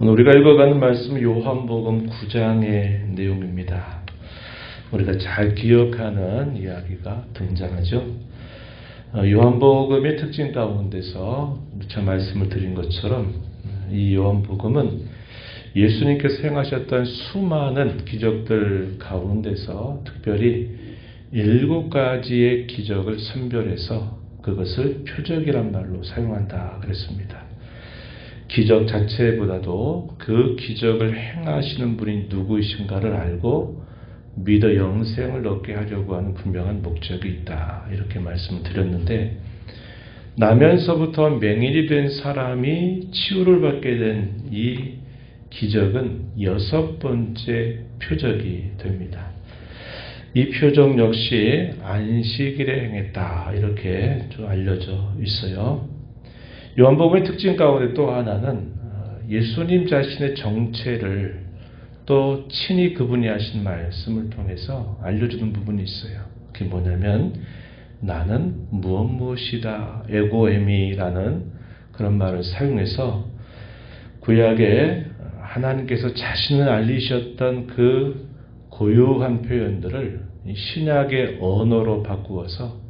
오늘 우리가 읽어가는 말씀은 요한복음 9장의 내용입니다. 우리가 잘 기억하는 이야기가 등장하죠. 요한복음의 특징 가운데서 제가 말씀을 드린 것처럼 이 요한복음은 예수님께서 행하셨던 수많은 기적들 가운데서 특별히 7가지의 기적을 선별해서 그것을 표적이란 말로 사용한다 그랬습니다. 기적 자체보다도 그 기적을 행하시는 분이 누구이신가를 알고 믿어 영생을 얻게 하려고 하는 분명한 목적이 있다. 이렇게 말씀을 드렸는데, 나면서부터 맹인이 된 사람이 치유를 받게 된 이 기적은 6번째 표적이 됩니다. 이 표적 역시 안식일에 행했다. 이렇게 좀 알려져 있어요. 요한복음의 특징 가운데 또 하나는 예수님 자신의 정체를 또 친히 그분이 하신 말씀을 통해서 알려주는 부분이 있어요. 그게 뭐냐면 나는 무엇이다 에고에미라는 그런 말을 사용해서 구약에 하나님께서 자신을 알리셨던 그 고유한 표현들을 신약의 언어로 바꾸어서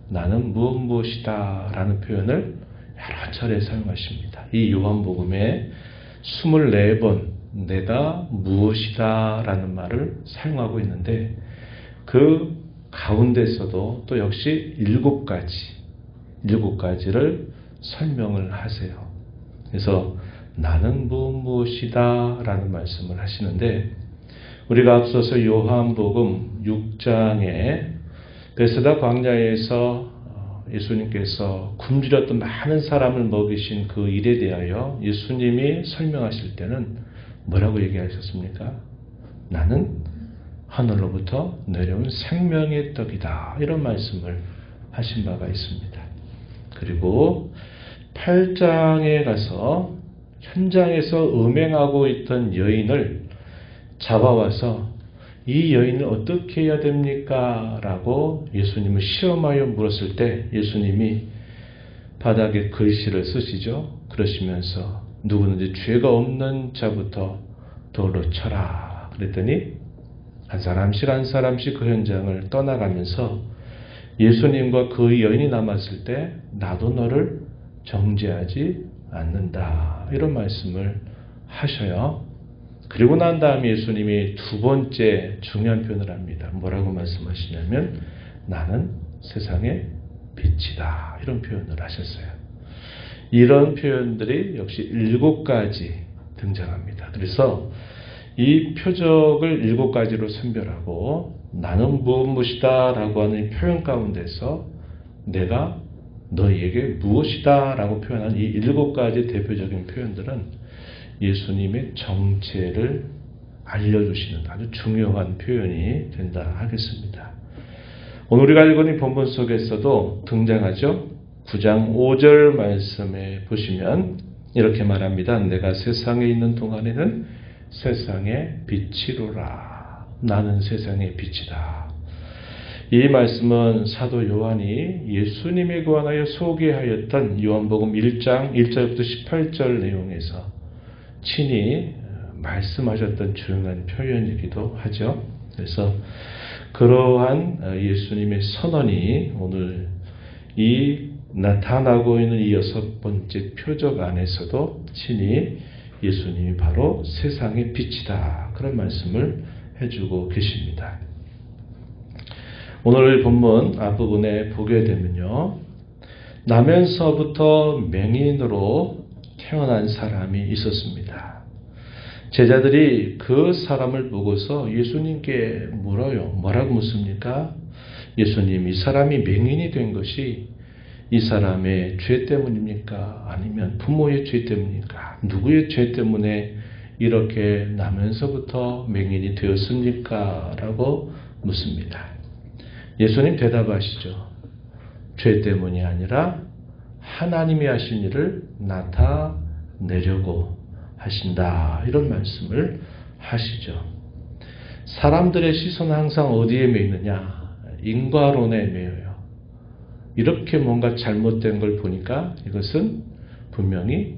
나는 무엇이다 라는 표현을 여러 차례 사용하십니다. 이 요한복음에 24번 내가 무엇이다 라는 말을 사용하고 있는데, 그 가운데서도 또 역시 7가지를 설명을 하세요. 그래서 나는 무엇이다 라는 말씀을 하시는데, 우리가 앞서서 요한복음 6장에 베세다 광야에서 예수님께서 굶주렸던 많은 사람을 먹이신 그 일에 대하여 예수님이 설명하실 때는 뭐라고 얘기하셨습니까? 나는 하늘로부터 내려온 생명의 떡이다. 이런 말씀을 하신 바가 있습니다. 그리고 8장에 가서 현장에서 음행하고 있던 여인을 잡아와서 이 여인을 어떻게 해야 됩니까? 라고 예수님을 시험하여 물었을 때 예수님이 바닥에 글씨를 쓰시죠. 그러시면서 누구든지 죄가 없는 자부터 돌로 쳐라. 그랬더니 한 사람씩 그 현장을 떠나가면서 예수님과 그 여인이 남았을 때 나도 너를 정죄하지 않는다. 이런 말씀을 하셔요. 그리고 난 다음에 예수님이 2번째 중요한 표현을 합니다. 뭐라고 말씀하시냐면 나는 세상의 빛이다. 이런 표현을 하셨어요. 이런 표현들이 역시 7가지 등장합니다. 그래서 이 표적을 7가지로 선별하고 나는 무엇이다 라고 하는 표현 가운데서 내가 너희에게 무엇이다 라고 표현한 이 7가지 대표적인 표현들은 예수님의 정체를 알려주시는 아주 중요한 표현이 된다 하겠습니다. 오늘 우리가 읽은 본문 속에서도 등장하죠. 9장 5절 말씀에 보시면 이렇게 말합니다. 내가 세상에 있는 동안에는 세상의 빛이로라. 나는 세상의 빛이다. 이 말씀은 사도 요한이 예수님에 관하여 소개하였던 요한복음 1장 1절부터 18절 내용에서 친히 말씀하셨던 중요한 표현이기도 하죠. 그래서 그러한 예수님의 선언이 오늘 이 나타나고 있는 이 6번째 표적 안에서도 친히 예수님이 바로 세상의 빛이다. 그런 말씀을 해주고 계십니다. 오늘 본문 앞부분에 보게 되면요. 나면서부터 맹인으로 태어난 사람이 있었습니다. 제자들이 그 사람을 보고서 예수님께 물어요. 뭐라고 묻습니까? 예수님, 이 사람이 맹인이 된 것이 이 사람의 죄 때문입니까? 아니면 부모의 죄 때문입니까? 누구의 죄 때문에 이렇게 나면서부터 맹인이 되었습니까? 라고 묻습니다. 예수님 대답하시죠. 죄 때문이 아니라 하나님이 하신 일을 나타내려고 하신다. 이런 말씀을 하시죠. 사람들의 시선은 항상 어디에 매이느냐? 인과론에 매여요. 이렇게 뭔가 잘못된 걸 보니까 이것은 분명히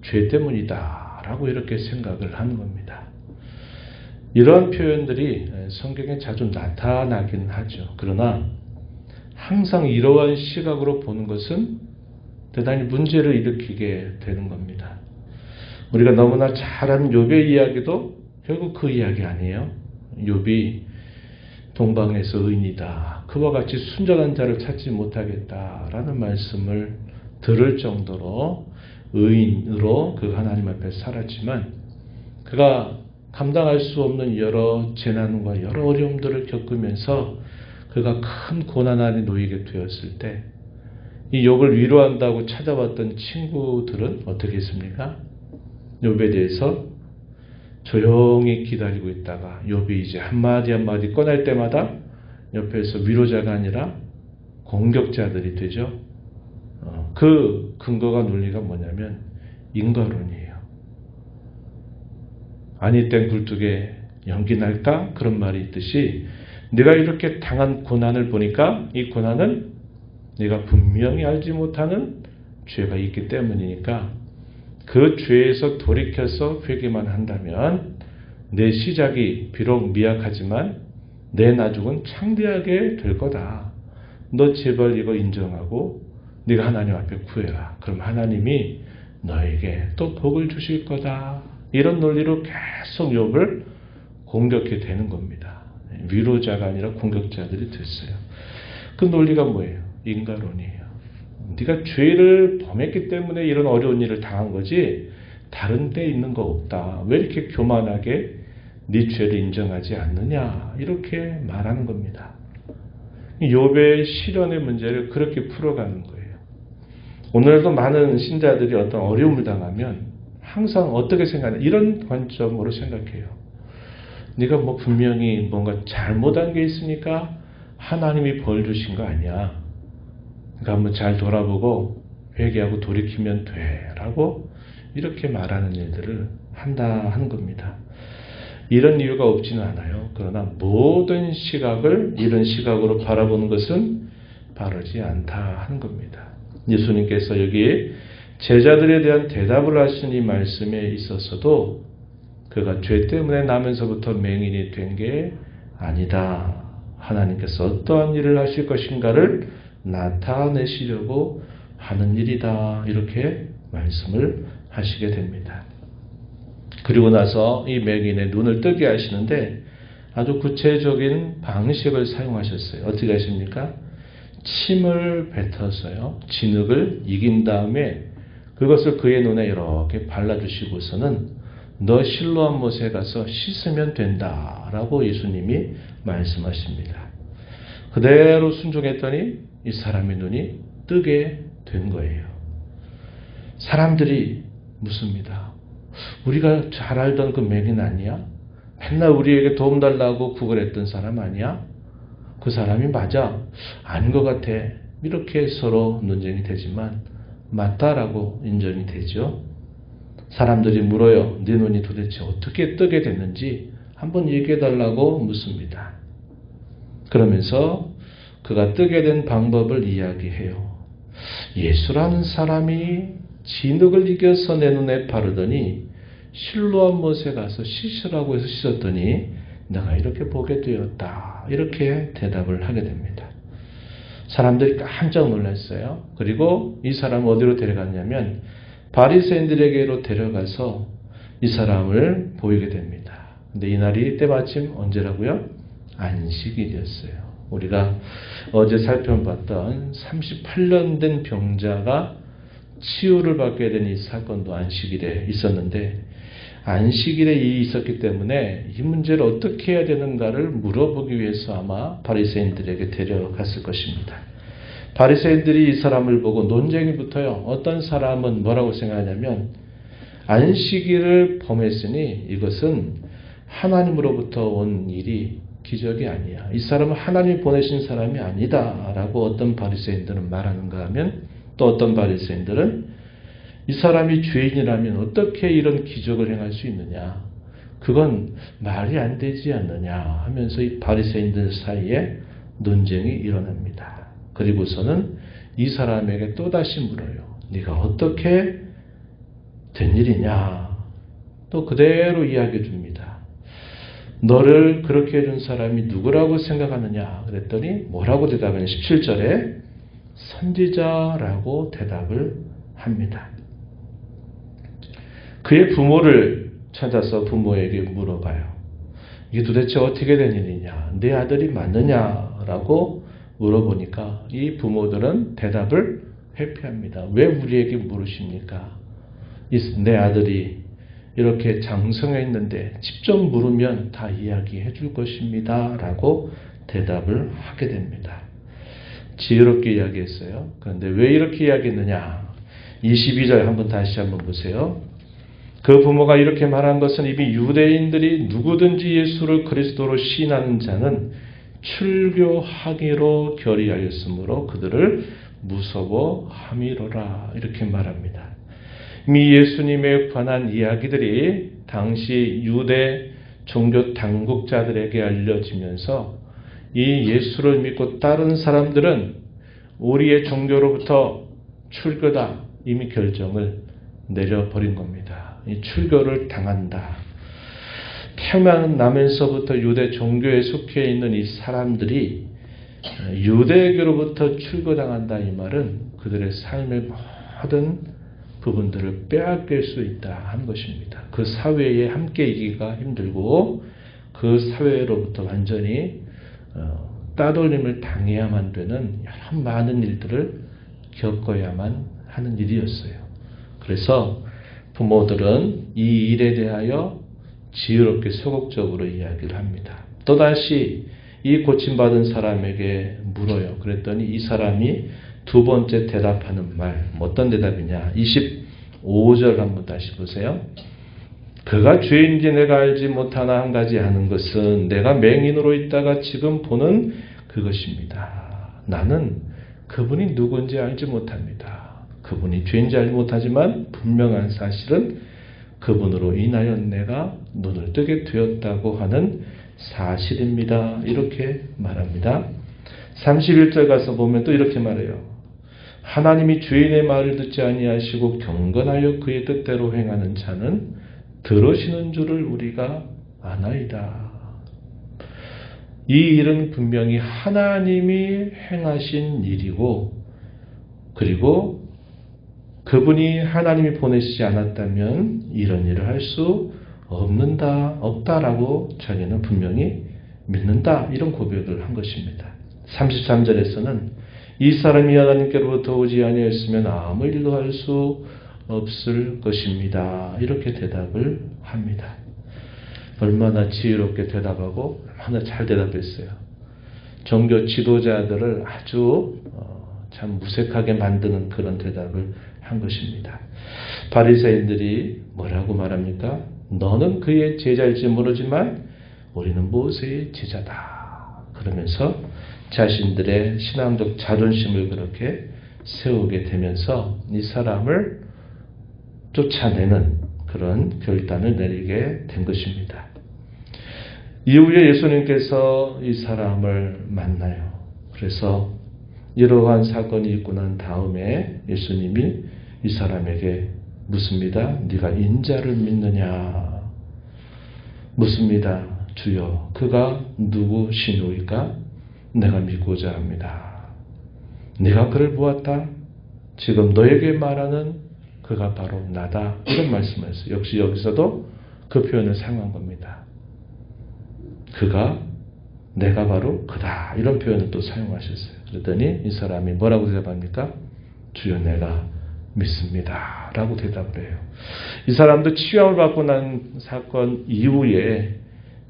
죄 때문이다 라고 이렇게 생각을 하는 겁니다. 이런 표현들이 성경에 자주 나타나긴 하죠. 그러나 항상 이러한 시각으로 보는 것은 대단히 문제를 일으키게 되는 겁니다. 우리가 너무나 잘 아는 욥의 이야기도 결국 그 이야기 아니에요. 욥이 동방에서 의인이다. 그와 같이 순전한 자를 찾지 못하겠다라는 말씀을 들을 정도로 의인으로 그 하나님 앞에 살았지만 그가 감당할 수 없는 여러 재난과 여러 어려움들을 겪으면서 그가 큰 고난 안에 놓이게 되었을 때 이 욥을 위로한다고 찾아왔던 친구들은 어떻게 했습니까? 욥에 대해서 조용히 기다리고 있다가 욥이 이제 한마디 한마디 꺼낼 때마다 옆에서 위로자가 아니라 공격자들이 되죠. 그 근거가 논리가 뭐냐면 인과론이에요. 아니 땡 굴뚝에 연기 날까? 그런 말이 있듯이 네가 이렇게 당한 고난을 보니까 이 고난은 네가 분명히 알지 못하는 죄가 있기 때문이니까 그 죄에서 돌이켜서 회개만 한다면 내 시작이 비록 미약하지만 내 나중은 창대하게 될 거다. 너 제발 이거 인정하고 네가 하나님 앞에 구해라. 그럼 하나님이 너에게 또 복을 주실 거다. 이런 논리로 계속 욥을 공격해 되는 겁니다. 위로자가 아니라 공격자들이 됐어요. 그 논리가 뭐예요? 인과론이에요. 네가 죄를 범했기 때문에 이런 어려운 일을 당한 거지 다른 데 있는 거 없다. 왜 이렇게 교만하게 네 죄를 인정하지 않느냐 이렇게 말하는 겁니다. 욥의 시련의 문제를 그렇게 풀어가는 거예요. 오늘도 많은 신자들이 어떤 어려움을 당하면 항상 어떻게 생각하냐 이런 관점으로 생각해요. 네가 뭐 분명히 뭔가 잘못한 게 있으니까 하나님이 벌 주신 거 아니야. 그러니까 한번 잘 돌아보고 회개하고 돌이키면 돼 라고 이렇게 말하는 일들을 한다 하는 겁니다. 이런 이유가 없지는 않아요. 그러나 모든 시각을 이런 시각으로 바라보는 것은 바르지 않다 하는 겁니다. 예수님께서 여기 제자들에 대한 대답을 하신 이 말씀에 있어서도 그가 죄 때문에 나면서부터 맹인이 된 게 아니다. 하나님께서 어떠한 일을 하실 것인가를 나타내시려고 하는 일이다. 이렇게 말씀을 하시게 됩니다. 그리고 나서 이 맹인의 눈을 뜨게 하시는데 아주 구체적인 방식을 사용하셨어요. 어떻게 하십니까? 침을 뱉어서요. 진흙을 이긴 다음에 그것을 그의 눈에 이렇게 발라주시고서는 너 실로암 못에 가서 씻으면 된다라고 예수님이 말씀하십니다. 그대로 순종했더니 이 사람의 눈이 뜨게 된 거예요. 사람들이 묻습니다. 우리가 잘 알던 그 맹인 아니야? 맨날 우리에게 도움 달라고 구걸했던 사람 아니야? 그 사람이 맞아? 아닌 것 같아. 이렇게 서로 논쟁이 되지만 맞다라고 인정이 되죠. 사람들이 물어요. 네 눈이 도대체 어떻게 뜨게 됐는지 한번 얘기해달라고 묻습니다. 그러면서 그가 뜨게 된 방법을 이야기해요. 예수라는 사람이 진흙을 이겨서 내 눈에 바르더니 실로암 못에 가서 씻으라고 해서 씻었더니 내가 이렇게 보게 되었다. 이렇게 대답을 하게 됩니다. 사람들이 깜짝 놀랐어요. 그리고 이 사람을 어디로 데려갔냐면 바리새인들에게로 데려가서 이 사람을 보이게 됩니다. 근데 이날이 때마침 언제라고요? 안식일이었어요. 우리가 어제 살펴봤던 38년 된 병자가 치유를 받게 된 이 사건도 안식일에 있었는데 안식일에 이 있었기 때문에 이 문제를 어떻게 해야 되는가를 물어보기 위해서 아마 바리새인들에게 데려갔을 것입니다. 바리새인들이 이 사람을 보고 논쟁이 붙어요. 어떤 사람은 뭐라고 생각하냐면 안식일을 범했으니 이것은 하나님으로부터 온 일이 기적이 아니야. 이 사람은 하나님이 보내신 사람이 아니다 라고 어떤 바리새인들은 말하는가 하면 또 어떤 바리새인들은 이 사람이 죄인이라면 어떻게 이런 기적을 행할 수 있느냐. 그건 말이 안 되지 않느냐 하면서 이 바리새인들 사이에 논쟁이 일어납니다. 그리고서는 이 사람에게 또다시 물어요. 네가 어떻게 된 일이냐. 또 그대로 이야기해 줍니다. 너를 그렇게 해준 사람이 누구라고 생각하느냐 그랬더니 뭐라고 대답하냐 17절에 선지자라고 대답을 합니다. 그의 부모를 찾아서 부모에게 물어봐요. 이게 도대체 어떻게 된 일이냐? 내 아들이 맞느냐라고 물어보니까 이 부모들은 대답을 회피합니다. 왜 우리에게 물으십니까? 내 아들이 이렇게 장성해 있는데 직접 물으면 다 이야기해 줄 것입니다. 라고 대답을 하게 됩니다. 지혜롭게 이야기했어요. 그런데 왜 이렇게 이야기했느냐? 22절 다시 한번 보세요. 그 부모가 이렇게 말한 것은 이미 유대인들이 누구든지 예수를 그리스도로 시인하는 자는 출교하기로 결의하였으므로 그들을 무서워함이로라 이렇게 말합니다. 이미 예수님에 관한 이야기들이 당시 유대 종교 당국자들에게 알려지면서 이 예수를 믿고 따른 사람들은 우리의 종교로부터 출교다 이미 결정을 내려버린 겁니다. 이 출교를 당한다. 태어나면서부터 유대 종교에 속해 있는 이 사람들이 유대교로부터 출교당한다 이 말은 그들의 삶의 모든 부분들을 빼앗길 수 있다 하는 것입니다. 그 사회에 함께 있기가 힘들고 그 사회로부터 완전히 따돌림을 당해야만 되는 여러 많은 일들을 겪어야만 하는 일이었어요. 그래서 부모들은 이 일에 대하여 지혜롭게 소극적으로 이야기를 합니다. 또다시 이 고침받은 사람에게 물어요. 그랬더니 이 사람이 두 번째 대답하는 말, 어떤 대답이냐? 25절 한번 다시 보세요. 그가 죄인지 내가 알지 못하나 한 가지 아는 것은 내가 맹인으로 있다가 지금 보는 그것입니다. 나는 그분이 누군지 알지 못합니다. 그분이 죄인지 알지 못하지만 분명한 사실은 그분으로 인하여 내가 눈을 뜨게 되었다고 하는 사실입니다. 이렇게 말합니다. 31절 가서 보면 또 이렇게 말해요. 하나님이 죄인의 말을 듣지 아니하시고 경건하여 그의 뜻대로 행하는 자는 들으시는 줄을 우리가 아나이다. 이 일은 분명히 하나님이 행하신 일이고 그리고 그분이 하나님이 보내시지 않았다면 이런 일을 할 수 없다라고 자기는 분명히 믿는다. 이런 고백을 한 것입니다. 33절에서는 이 사람이 하나님께로부터 오지 아니하였으면 아무 일도 할 수 없을 것입니다. 이렇게 대답을 합니다. 얼마나 지혜롭게 대답하고 얼마나 잘 대답했어요. 종교 지도자들을 아주 참 무색하게 만드는 그런 대답을 한 것입니다. 바리새인들이 뭐라고 말합니까? 너는 그의 제자일지 모르지만 우리는 모세의 제자다. 그러면서 자신들의 신앙적 자존심을 그렇게 세우게 되면서 이 사람을 쫓아내는 그런 결단을 내리게 된 것입니다. 이후에 예수님께서 이 사람을 만나요. 그래서 이러한 사건이 있고 난 다음에 예수님이 이 사람에게 묻습니다. 네가 인자를 믿느냐? 묻습니다. 주여, 그가 누구시누이까? 내가 믿고자 합니다. 네가 그를 보았다? 지금 너에게 말하는 그가 바로 나다. 이런 말씀을 했어요. 역시 여기서도 그 표현을 사용한 겁니다. 그가 내가 바로 그다. 이런 표현을 또 사용하셨어요. 그랬더니 이 사람이 뭐라고 대답합니까? 주여 내가 믿습니다. 라고 대답을 해요. 이 사람도 치유함을 받고 난 사건 이후에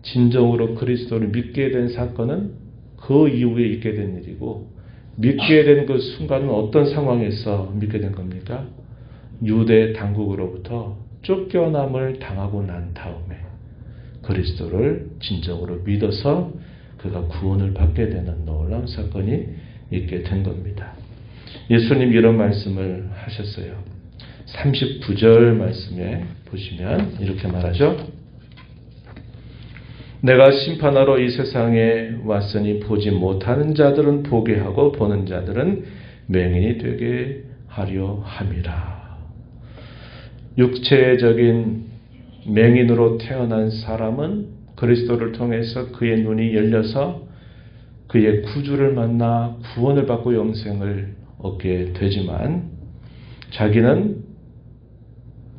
진정으로 그리스도를 믿게 된 사건은 그 이후에 있게 된 일이고 믿게 된 그 순간은 어떤 상황에서 믿게 된 겁니까? 유대 당국으로부터 쫓겨남을 당하고 난 다음에 그리스도를 진정으로 믿어서 그가 구원을 받게 되는 놀라운 사건이 있게 된 겁니다. 예수님 이런 말씀을 하셨어요. 39절 말씀에 보시면 이렇게 말하죠. 내가 심판하러 이 세상에 왔으니 보지 못하는 자들은 보게 하고 보는 자들은 맹인이 되게 하려 함이라. 육체적인 맹인으로 태어난 사람은 그리스도를 통해서 그의 눈이 열려서 그의 구주를 만나 구원을 받고 영생을 얻게 되지만 자기는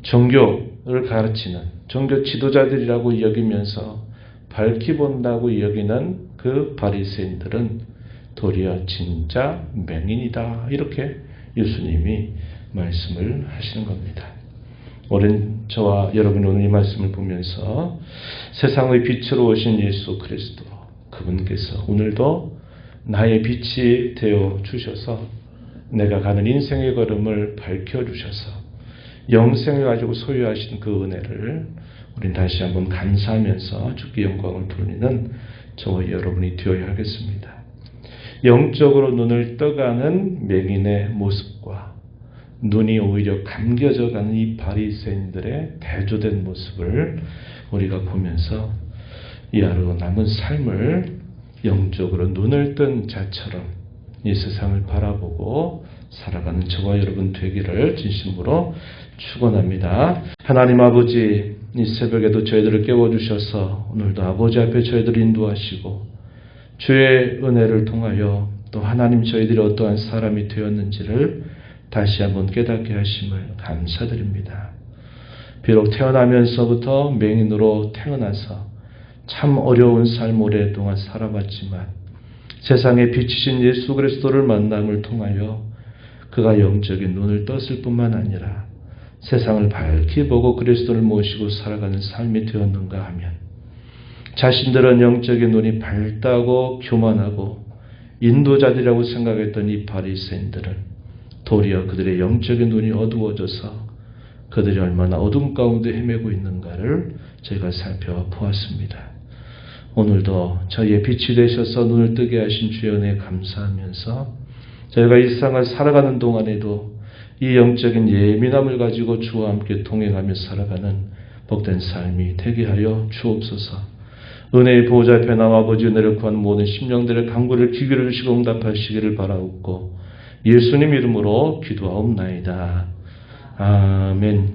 종교를 가르치는 종교 지도자들이라고 여기면서 밝히 본다고 여기는 그 바리새인들은 도리어 진짜 맹인이다. 이렇게 예수님이 말씀을 하시는 겁니다. 오랜 저와 여러분 오늘 이 말씀을 보면서 세상의 빛으로 오신 예수 그리스도 그분께서 오늘도 나의 빛이 되어 주셔서 내가 가는 인생의 걸음을 밝혀주셔서 영생을 가지고 소유하신 그 은혜를 우린 다시 한번 감사하면서 주께 영광을 돌리는 저와 여러분이 되어야 하겠습니다. 영적으로 눈을 떠가는 맹인의 모습과 눈이 오히려 감겨져 가는 이 바리새인들의 대조된 모습을 우리가 보면서 이 하루 남은 삶을 영적으로 눈을 뜬 자처럼 이 세상을 바라보고 살아가는 저와 여러분 되기를 진심으로 축원합니다. 하나님 아버지, 이 새벽에도 저희들을 깨워주셔서 오늘도 아버지 앞에 저희들을 인도하시고 주의 은혜를 통하여 또 하나님 저희들이 어떠한 사람이 되었는지를 다시 한번 깨닫게 하심을 감사드립니다. 비록 태어나면서부터 맹인으로 태어나서 참 어려운 삶 오랫동안 살아봤지만 세상에 비치신 예수 그리스도를 만남을 통하여 그가 영적인 눈을 떴을 뿐만 아니라 세상을 밝히 보고 그리스도를 모시고 살아가는 삶이 되었는가 하면 자신들은 영적인 눈이 밝다고 교만하고 인도자들이라고 생각했던 이 바리새인들은 도리어 그들의 영적인 눈이 어두워져서 그들이 얼마나 어둠 가운데 헤매고 있는가를 저희가 살펴보았습니다. 오늘도 저희의 빛이 되셔서 눈을 뜨게 하신 주의 은혜에 감사하면서 저희가 이 세상을 살아가는 동안에도 이 영적인 예민함을 가지고 주와 함께 동행하며 살아가는 복된 삶이 되게 하여 주옵소서. 은혜의 보호자 앞에 나와 아버지 은혜를 구하는 모든 심령들의 간구를 귀기를 주시고 응답하시기를 바라옵고 예수님 이름으로 기도하옵나이다. 아멘.